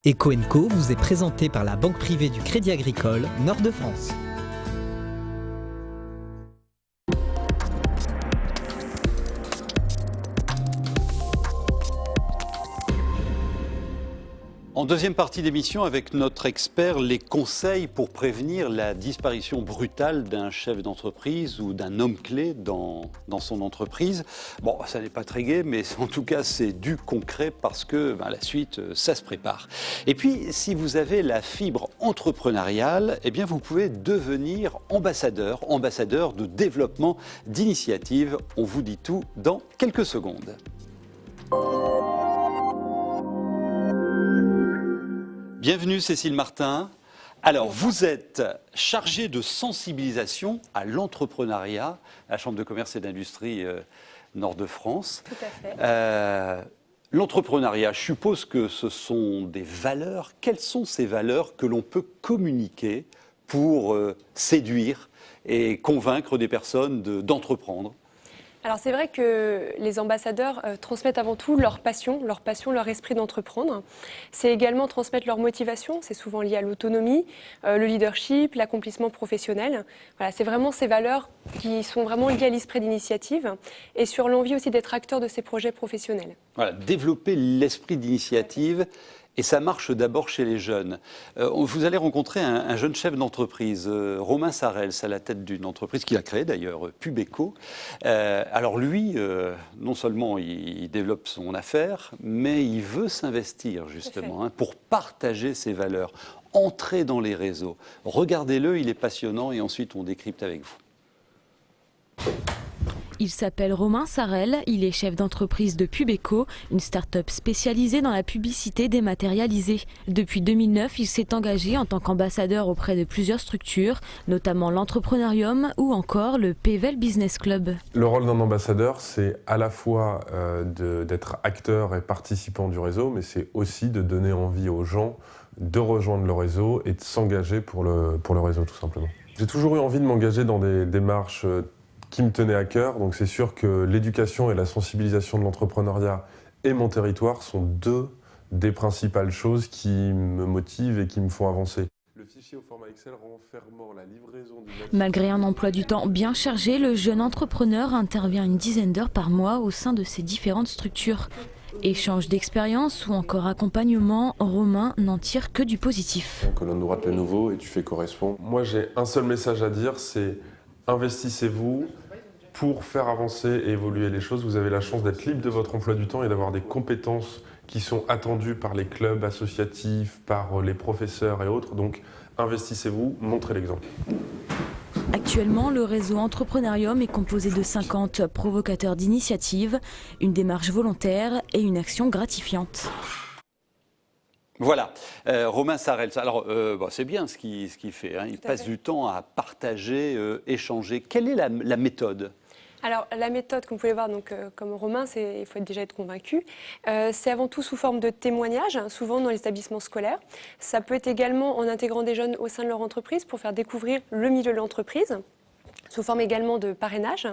Eco & Co vous est présenté par la Banque privée du Crédit Agricole Nord de France. En deuxième partie d'émission, avec notre expert, les conseils pour prévenir la disparition brutale d'un chef d'entreprise ou d'un homme clé dans son entreprise. Bon, ça n'est pas très gai, mais en tout cas, c'est du concret parce que la suite, ça se prépare. Et puis, si vous avez la fibre entrepreneuriale, eh bien, vous pouvez devenir ambassadeur de développement d'initiative. On vous dit tout dans quelques secondes. Bienvenue Cécile Martin. Alors, vous êtes chargée de sensibilisation à l'entrepreneuriat à la Chambre de commerce et d'industrie Nord de France. Tout à fait. L'entrepreneuriat, je suppose que ce sont des valeurs. Quelles sont ces valeurs que l'on peut communiquer pour séduire et convaincre des personnes d'entreprendre ? Alors c'est vrai que les ambassadeurs transmettent avant tout leur passion, leur esprit d'entreprendre. C'est également transmettre leur motivation, c'est souvent lié à l'autonomie, le leadership, l'accomplissement professionnel. Voilà, c'est vraiment ces valeurs qui sont vraiment liées à l'esprit d'initiative et sur l'envie aussi d'être acteur de ces projets professionnels. Voilà, développer l'esprit d'initiative. Et ça marche d'abord chez les jeunes. Vous allez rencontrer un jeune chef d'entreprise, Romain Sarels, à la tête d'une entreprise qu'il a créée d'ailleurs, Pub&Co. Alors lui, non seulement il développe son affaire, mais il veut s'investir justement pour partager ses valeurs, entrer dans les réseaux. Regardez-le, il est passionnant et ensuite on décrypte avec vous. Il s'appelle Romain Sarels, il est chef d'entreprise de Pub&Co, une start-up spécialisée dans la publicité dématérialisée. Depuis 2009, il s'est engagé en tant qu'ambassadeur auprès de plusieurs structures, notamment l'Entrepreneurium ou encore le Pével Business Club. Le rôle d'un ambassadeur, c'est à la fois d'être acteur et participant du réseau, mais c'est aussi de donner envie aux gens de rejoindre le réseau et de s'engager pour le réseau tout simplement. J'ai toujours eu envie de m'engager dans des démarches qui me tenait à cœur, donc c'est sûr que l'éducation et la sensibilisation de l'entrepreneuriat et mon territoire sont deux des principales choses qui me motivent et qui me font avancer. Le fichier au format Excel renfermant la livraison du... Malgré un emploi du temps bien chargé, le jeune entrepreneur intervient une dizaine d'heures par mois au sein de ces différentes structures. Échange d'expérience ou encore accompagnement, Romain n'en tire que du positif. Colonne droite le nouveau et tu fais correspond. Moi j'ai un seul message à dire, c'est investissez-vous pour faire avancer et évoluer les choses. Vous avez la chance d'être libre de votre emploi du temps et d'avoir des compétences qui sont attendues par les clubs associatifs, par les professeurs et autres. Donc investissez-vous, montrez l'exemple. Actuellement, le réseau Entrepreneurium est composé de 50 provocateurs d'initiatives, une démarche volontaire et une action gratifiante. Voilà, Romain Sarels. Alors, c'est bien ce qu'il fait. Il passe du temps à partager, échanger. Quelle est la méthode ? Alors la méthode, comme vous pouvez voir, donc, comme Romain, il faut déjà être convaincu. C'est avant tout sous forme de témoignages, souvent dans les établissements scolaires. Ça peut être également en intégrant des jeunes au sein de leur entreprise pour faire découvrir le milieu de l'entreprise. Sous forme également de parrainage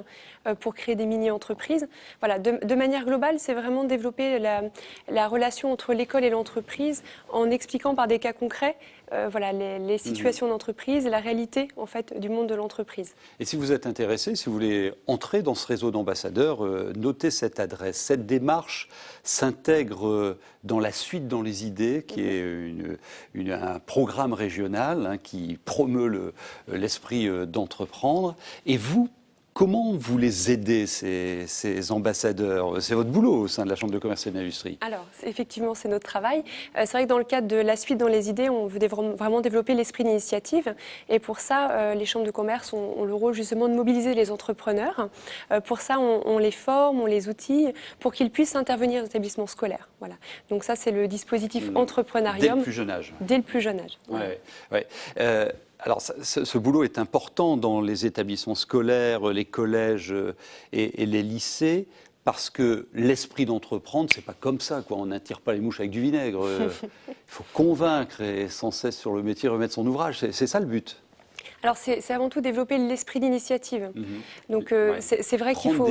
pour créer des mini-entreprises. Voilà, de manière globale, c'est vraiment développer la relation entre l'école et l'entreprise en expliquant par des cas concrets les situations d'entreprise et la réalité en fait, du monde de l'entreprise. Et si vous êtes intéressé, si vous voulez entrer dans ce réseau d'ambassadeurs, notez cette adresse. Cette démarche s'intègre dans la suite dans les idées, qui est un programme régional qui promeut l'esprit d'entreprendre. Et vous, comment vous les aidez, ces ambassadeurs ? C'est votre boulot au sein de la Chambre de commerce et d'industrie. Alors, effectivement, c'est notre travail. C'est vrai que dans le cadre de la suite dans les idées, on veut vraiment développer l'esprit d'initiative. Et pour ça, les chambres de commerce ont le rôle justement de mobiliser les entrepreneurs. Pour ça, on les forme, on les outille pour qu'ils puissent intervenir dans l'établissement scolaire. Voilà. Donc ça, c'est le dispositif Entrepreneurium. Dès le plus jeune âge. Dès le plus jeune âge. Voilà. Ouais. Alors, ce boulot est important dans les établissements scolaires, les collèges et les lycées, parce que l'esprit d'entreprendre, c'est pas comme ça, quoi. On n'attire pas les mouches avec du vinaigre. Il faut convaincre et sans cesse sur le métier remettre son ouvrage. C'est ça le but. Alors c'est avant tout développer l'esprit d'initiative. Donc Ouais. c'est vrai qu'il faut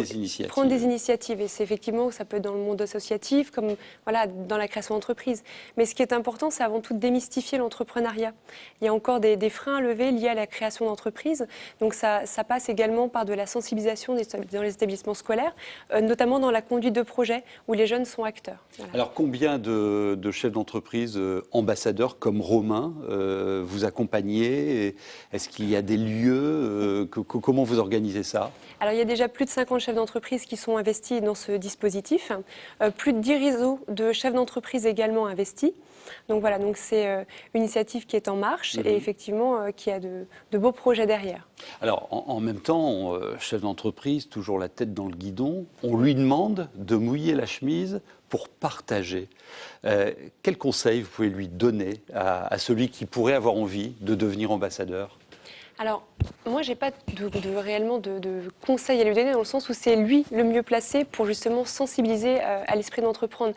prendre des initiatives. initiatives. Et c'est effectivement, ça peut être dans le monde associatif, comme voilà, dans la création d'entreprise. Mais ce qui est important, c'est avant tout de démystifier l'entrepreneuriat. Il y a encore des freins à lever liés à la création d'entreprise. Donc ça passe également par de la sensibilisation dans les établissements scolaires, notamment dans la conduite de projet, où les jeunes sont acteurs. Voilà. Alors, combien de chefs d'entreprise ambassadeurs comme Romain vous accompagnez? Est-ce qu'il y a des lieux? Comment vous organisez ça? Alors, il y a déjà plus de 50 chefs d'entreprise qui sont investis dans ce dispositif, plus de 10 réseaux de chefs d'entreprise également investis. Donc voilà, donc c'est une initiative qui est en marche et effectivement qui a de beaux projets derrière. Alors, en même temps, chef d'entreprise, toujours la tête dans le guidon, on lui demande de mouiller la chemise pour partager. Quel conseil vous pouvez lui donner à celui qui pourrait avoir envie de devenir ambassadeur? Alors, moi, je n'ai pas réellement de conseils à lui donner dans le sens où c'est lui le mieux placé pour justement sensibiliser à l'esprit d'entreprendre.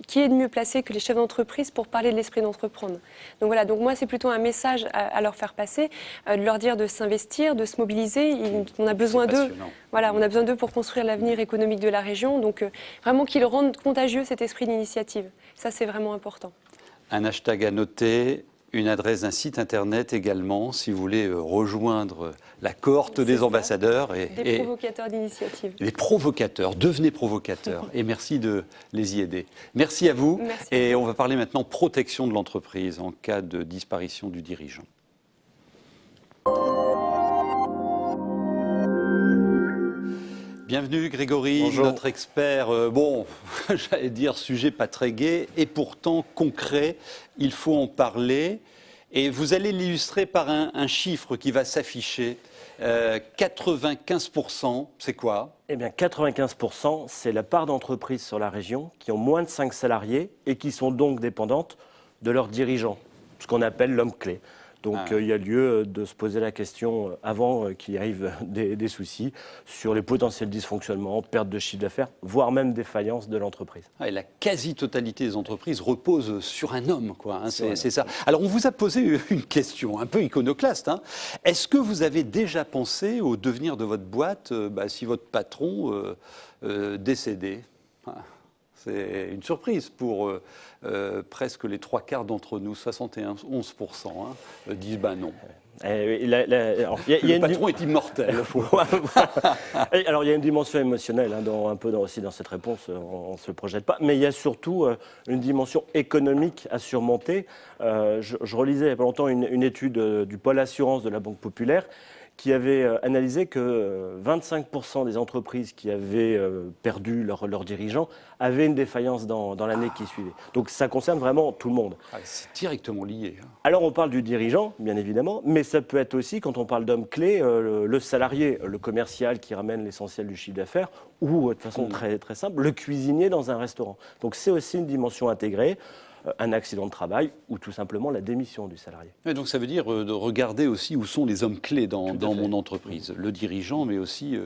Qui est de mieux placé que les chefs d'entreprise pour parler de l'esprit d'entreprendre? Donc voilà, donc moi, c'est plutôt un message à leur faire passer, de leur dire de s'investir, de se mobiliser. On a besoin d'eux. Voilà, on a besoin d'eux pour construire l'avenir économique de la région. Donc vraiment qu'ils rendent contagieux cet esprit d'initiative. Ça, c'est vraiment important. Un hashtag à noter. Une adresse d'un site internet également, si vous voulez rejoindre la cohorte des ambassadeurs. Des provocateurs d'initiative. Les provocateurs, devenez provocateurs. Et merci de les y aider. Merci à vous. Merci. Et on va parler maintenant protection de l'entreprise en cas de disparition du dirigeant. Bienvenue Grégory, Bonjour. notre expert, j'allais dire sujet pas très gai et pourtant concret, il faut en parler. Et vous allez l'illustrer par un chiffre qui va s'afficher, 95%, c'est quoi? Eh bien, 95%, c'est la part d'entreprises sur la région qui ont moins de 5 salariés et qui sont donc dépendantes de leurs dirigeants, ce qu'on appelle l'homme clé. Donc il y a lieu de se poser la question avant qu'il arrive des soucis sur les potentiels dysfonctionnements, perte de chiffre d'affaires, voire même défaillance de l'entreprise. Et la quasi-totalité des entreprises repose sur un homme, quoi. Hein, c'est ça. Alors on vous a posé une question un peu iconoclaste. Hein. Est-ce que vous avez déjà pensé au devenir de votre boîte si votre patron décédait? C'est une surprise pour presque les 3/4 d'entre nous, 71% disent non. Le patron est immortel. Alors il y a une dimension émotionnelle aussi dans cette réponse, on ne se projette pas, mais il y a surtout une dimension économique à surmonter. Je relisais il n'y a pas longtemps une étude du pôle assurance de la Banque Populaire qui avait analysé que 25% des entreprises qui avaient perdu leurs dirigeants avaient une défaillance dans l'année qui suivait. Donc ça concerne vraiment tout le monde. C'est directement lié. Alors on parle du dirigeant, bien évidemment, mais ça peut être aussi, quand on parle d'homme clé, le salarié, le commercial qui ramène l'essentiel du chiffre d'affaires, ou de façon très, très simple, le cuisinier dans un restaurant. Donc c'est aussi une dimension intégrée. Un accident de travail ou tout simplement la démission du salarié. Et donc ça veut dire de regarder aussi où sont les hommes clés dans mon entreprise. Le dirigeant, mais aussi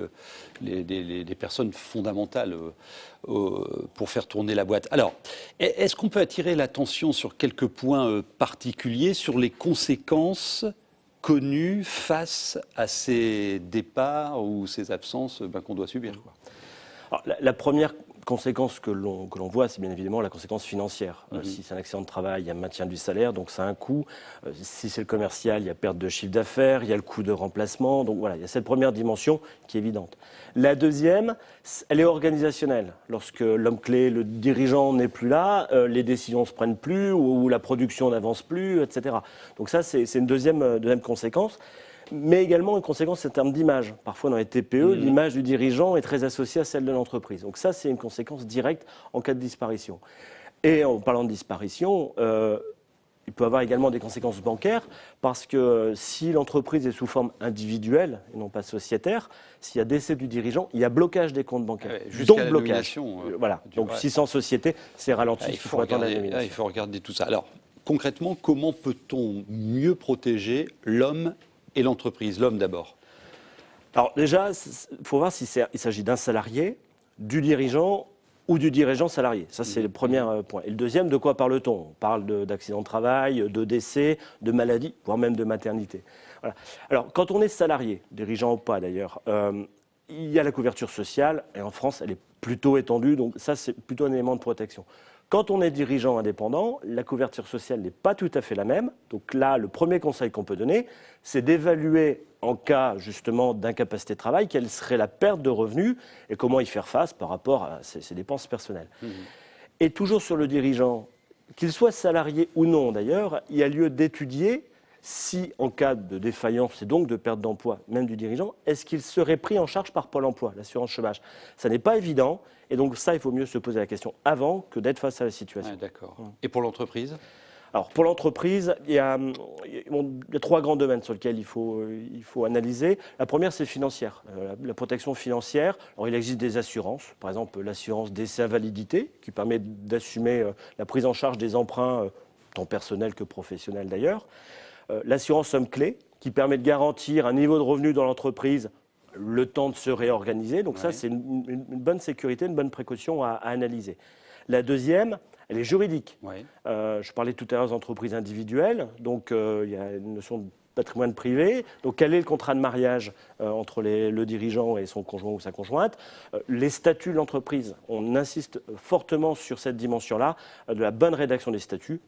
les personnes fondamentales pour faire tourner la boîte. Alors, est-ce qu'on peut attirer l'attention sur quelques points particuliers, sur les conséquences connues face à ces départs ou ces absences qu'on doit subir, quoi? Alors, la première conséquence que l'on voit, c'est bien évidemment la conséquence financière. Si c'est un accident de travail, il y a maintien du salaire, donc ça a un coût. Si c'est le commercial, il y a perte de chiffre d'affaires, il y a le coût de remplacement. Donc voilà, il y a cette première dimension qui est évidente. La deuxième, elle est organisationnelle. Lorsque l'homme clé, le dirigeant n'est plus là, les décisions ne se prennent plus ou la production n'avance plus, etc. Donc ça, c'est une deuxième conséquence. Mais également une conséquence en termes d'image. Parfois, dans les TPE, l'image du dirigeant est très associée à celle de l'entreprise. Donc ça, c'est une conséquence directe en cas de disparition. Et en parlant de disparition, il peut avoir également des conséquences bancaires, parce que si l'entreprise est sous forme individuelle et non pas sociétaire, s'il y a décès du dirigeant, il y a blocage des comptes bancaires. Jusqu'à la blocage. Voilà. Donc si sans société, c'est ralenti. Il faut regarder tout ça. Alors, concrètement, comment peut-on mieux protéger l'homme et l'entreprise? L'homme d'abord. Alors déjà, il faut voir s'il s'agit d'un salarié, du dirigeant ou du dirigeant salarié. Ça, c'est le premier point. Et le deuxième, de quoi parle-t-on? On parle d'accident de travail, de décès, de maladie, voire même de maternité. Voilà. Alors, quand on est salarié, dirigeant ou pas d'ailleurs, il y a la couverture sociale, et en France, elle est plutôt étendue, donc ça, c'est plutôt un élément de protection. Quand on est dirigeant indépendant, la couverture sociale n'est pas tout à fait la même. Donc là, le premier conseil qu'on peut donner, c'est d'évaluer, en cas justement d'incapacité de travail, quelle serait la perte de revenus et comment y faire face par rapport à ses dépenses personnelles. Et toujours sur le dirigeant, qu'il soit salarié ou non d'ailleurs, il y a lieu d'étudier si, en cas de défaillance et donc de perte d'emploi, même du dirigeant, est-ce qu'il serait pris en charge par Pôle emploi, l'assurance chômage? Ça n'est pas évident, et donc ça, il faut mieux se poser la question avant que d'être face à la situation. D'accord. Et pour l'entreprise? Alors, pour l'entreprise, il y a 3 grands domaines sur lesquels il faut analyser. La première, c'est financière, la protection financière. Alors, il existe des assurances, par exemple l'assurance décès invalidité, qui permet d'assumer la prise en charge des emprunts, tant personnels que professionnels d'ailleurs. L'assurance somme clé, qui permet de garantir un niveau de revenu dans l'entreprise le temps de se réorganiser. Donc ça, c'est une bonne sécurité, une bonne précaution à analyser. La deuxième, elle est juridique. Je parlais tout à l'heure des entreprises individuelles, donc il y a une notion de patrimoine privé. Donc quel est le contrat de mariage entre le dirigeant et son conjoint ou sa conjointe? Les statuts de l'entreprise, on insiste fortement sur cette dimension-là, de la bonne rédaction des statuts.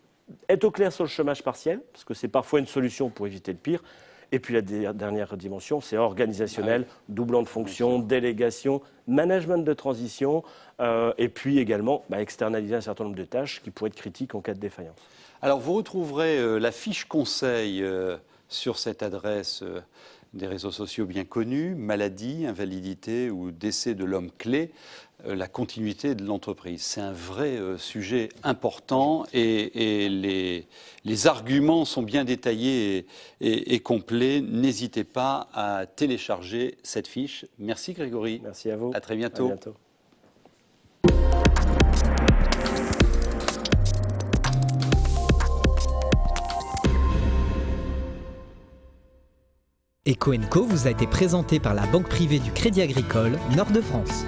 Être au clair sur le chômage partiel, parce que c'est parfois une solution pour éviter le pire. Et puis la dernière dimension, c'est organisationnel, doublant de fonctions, délégation, management de transition, et puis également externaliser un certain nombre de tâches qui pourraient être critiques en cas de défaillance. Alors vous retrouverez la fiche conseil sur cette adresse des réseaux sociaux bien connus, maladie, invalidité ou décès de l'homme clé, la continuité de l'entreprise. C'est un vrai sujet important et les arguments sont bien détaillés et complets. N'hésitez pas à télécharger cette fiche. Merci Grégory. Merci à vous. À très bientôt. À bientôt. Eco & Co vous a été présenté par la banque privée du Crédit Agricole Nord de France.